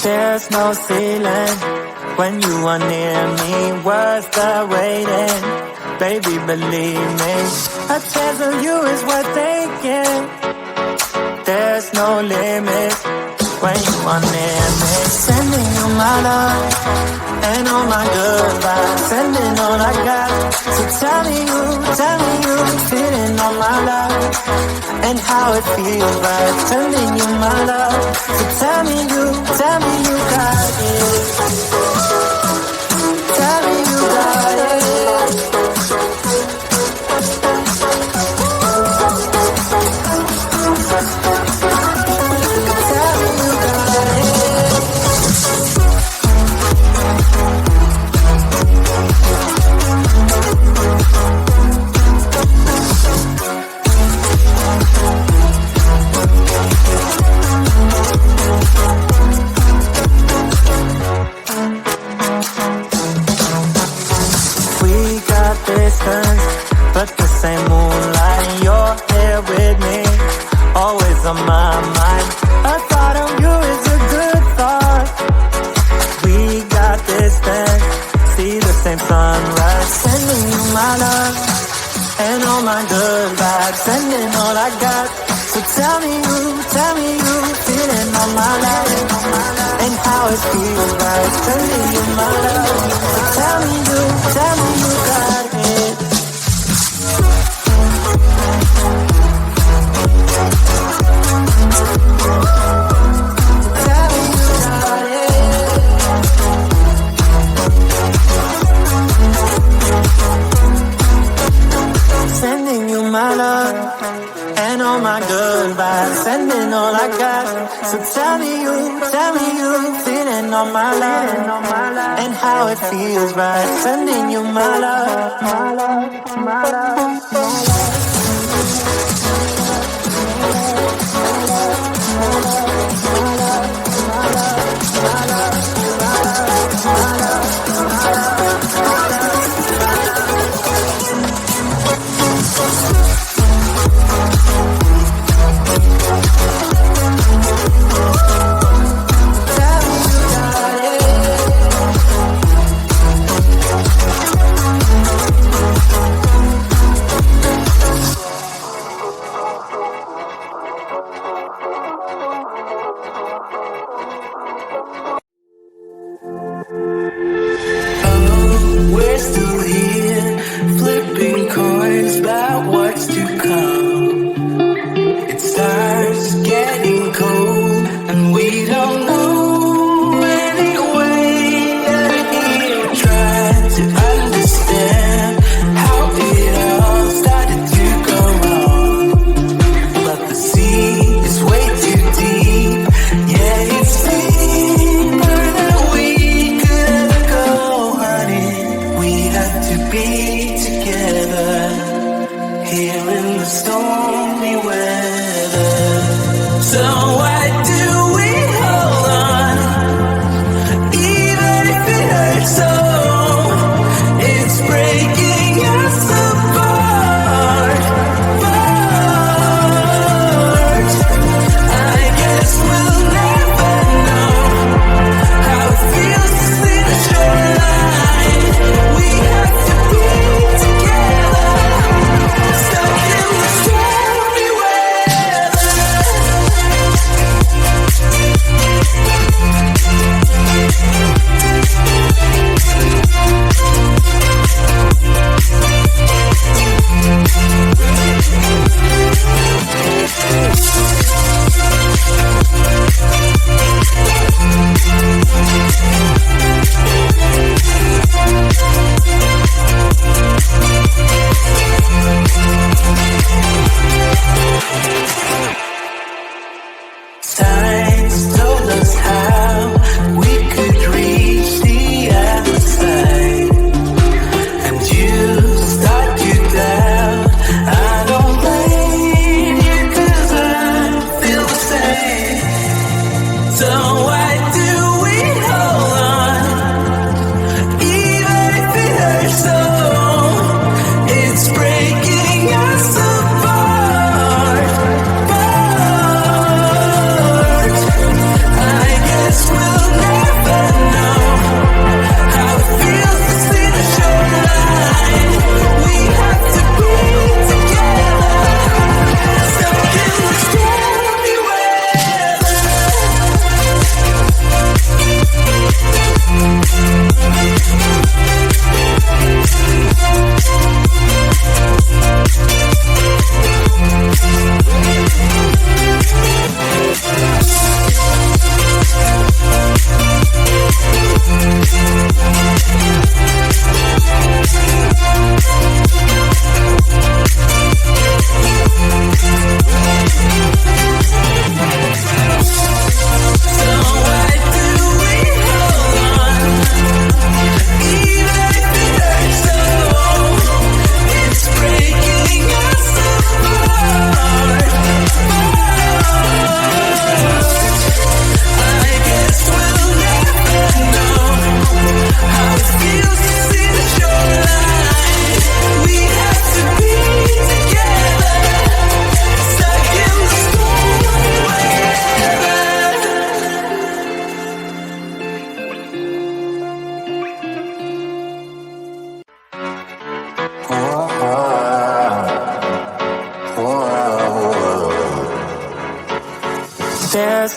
There's no ceiling when you are near me. Worth the waiting, baby, believe me. A chance of you is worth taking. There's no limit when you are near me. Sending you my love and all my good vibes. Sending all I got. So tell me you feeling all my love and how it feels right. Sending you my love. So tell me you got it. Tell me you got it. But the same moonlight, you're here with me, always on my mind. A thought of you is a good thought. We got this thing, see the same sunrise. Sending you my love and all my good vibes. Sending all I got. So tell me you feeling all my life and how it feels right. Sending you my love. So tell me you got it. Sending you my love and all my good vibes. Sending all I got. So tell me you feeling all my love and how it feels right. Sending you my love, my love, my love, my love.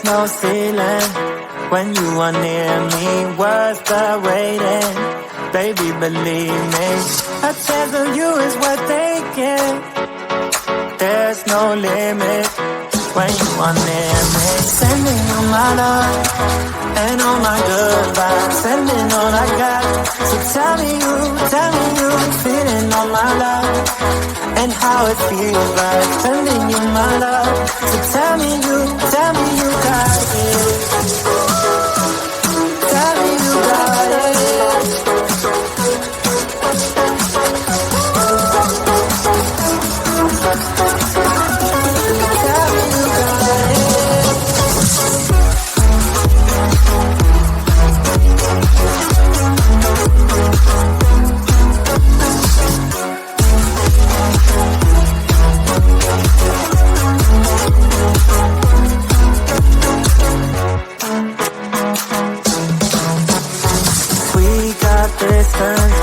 There's no ceiling when you are near me. Worth the waiting, baby, believe me. A chance of you is worth taking. There's no limit when you are near me. Sending you my love and all my good vibes, sending all I got. So tell me you feeling all my love and how it feels like sending you my love. So tell me you got it. Tell me you got it. Tell me you got it. Distance,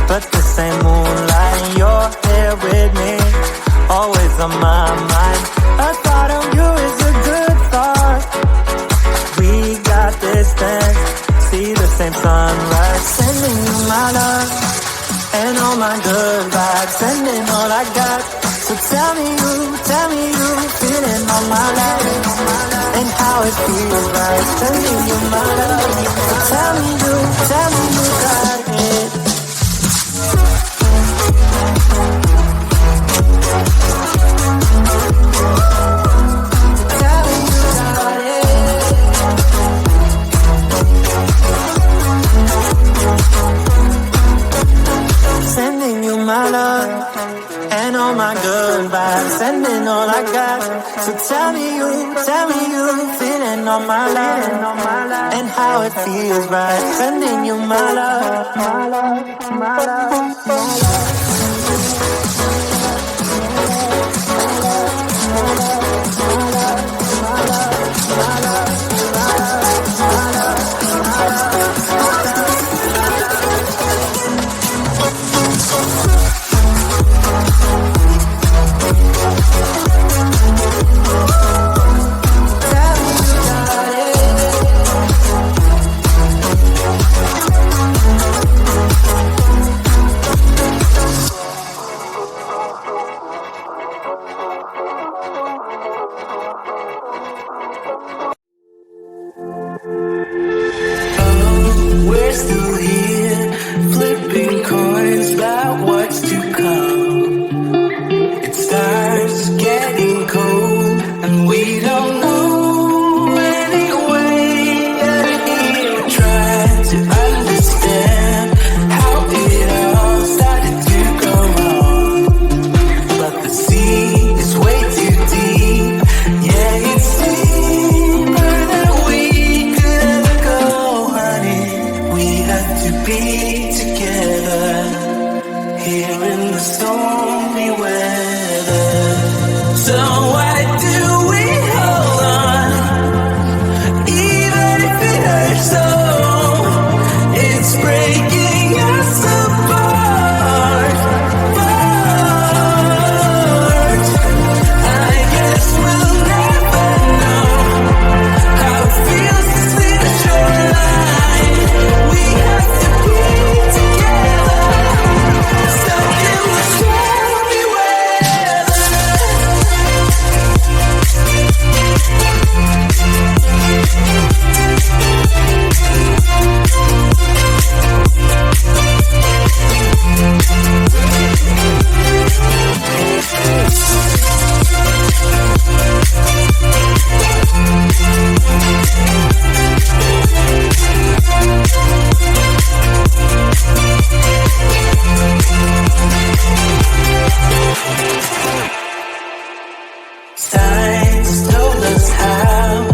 but the same moonlight. You're here with me, always on my mind. A thought of you is a good thought. We got distance, see the same sunrise. Sending you my love and all my good vibes, sending all I got. So tell me you feeling all my love and how it feels like sending you my love. So tell me you got it. Tell me you got it. Sending you my love and all my good vibes, sending all I got. So tell me you feeling all my love and how it feels right, sending you my love, my love, my love, my love. Science told us how